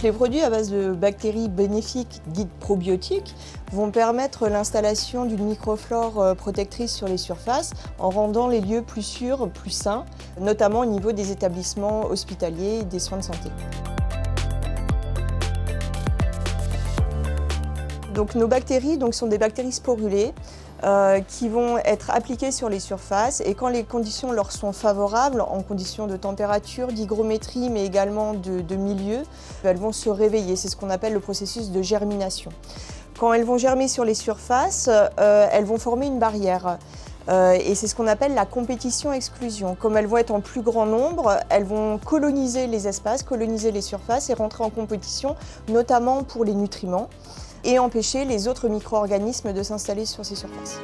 Donc les produits à base de bactéries bénéfiques dites probiotiques vont permettre l'installation d'une microflore protectrice sur les surfaces en rendant les lieux plus sûrs, plus sains, notamment au niveau des établissements hospitaliers et des soins de santé. Donc nos bactéries sont des bactéries sporulées qui vont être appliquées sur les surfaces et quand les conditions leur sont favorables, en conditions de température, d'hygrométrie mais également de milieu, elles vont se réveiller. C'est ce qu'on appelle le processus de germination. Quand elles vont germer sur les surfaces, elles vont former une barrière. Et c'est ce qu'on appelle la compétition-exclusion. Comme elles vont être en plus grand nombre, elles vont coloniser les espaces, coloniser les surfaces et rentrer en compétition, notamment pour les nutriments, et empêcher les autres micro-organismes de s'installer sur ces surfaces.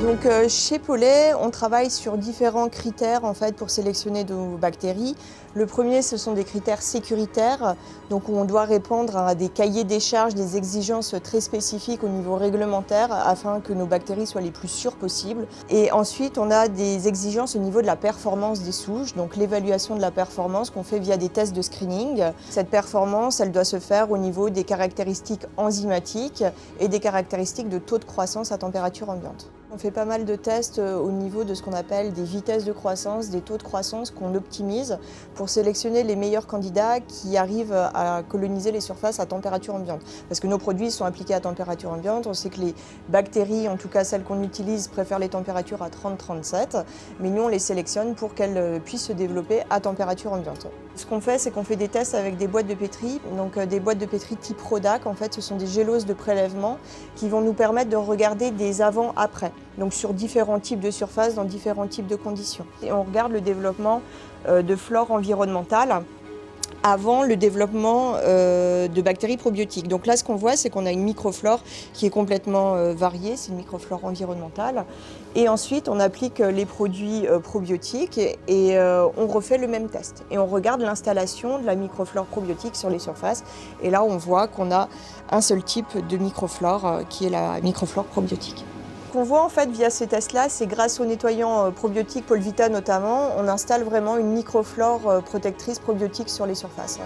Donc, chez Paulet, on travaille sur différents critères pour sélectionner nos bactéries. Le premier, ce sont des critères sécuritaires, donc où on doit répondre à des cahiers des charges, des exigences très spécifiques au niveau réglementaire afin que nos bactéries soient les plus sûres possibles. Et ensuite, on a des exigences au niveau de la performance des souches, donc l'évaluation de la performance qu'on fait via des tests de screening. Cette performance, elle doit se faire au niveau des caractéristiques enzymatiques et des caractéristiques de taux de croissance à température ambiante. On fait pas mal de tests au niveau de ce qu'on appelle des vitesses de croissance, des taux de croissance qu'on optimise pour sélectionner les meilleurs candidats qui arrivent à coloniser les surfaces à température ambiante. Parce que nos produits sont appliqués à température ambiante, on sait que les bactéries, en tout cas celles qu'on utilise, préfèrent les températures à 30-37, mais nous on les sélectionne pour qu'elles puissent se développer à température ambiante. Ce qu'on fait, c'est qu'on fait des tests avec des boîtes de pétri, donc des boîtes de pétri type Rodac, en fait ce sont des géloses de prélèvement qui vont nous permettre de regarder des avant-après. Donc sur différents types de surfaces, dans différents types de conditions. Et on regarde le développement de flore environnementale avant le développement de bactéries probiotiques. Donc là, ce qu'on voit, c'est qu'on a une microflore qui est complètement variée, c'est une microflore environnementale. Et ensuite, on applique les produits probiotiques et on refait le même test. Et on regarde l'installation de la microflore probiotique sur les surfaces. Et là, on voit qu'on a un seul type de microflore qui est la microflore probiotique. Ce qu'on voit en fait via ces tests-là, c'est grâce au nettoyant probiotique Polvita notamment, on installe vraiment une microflore protectrice probiotique sur les surfaces.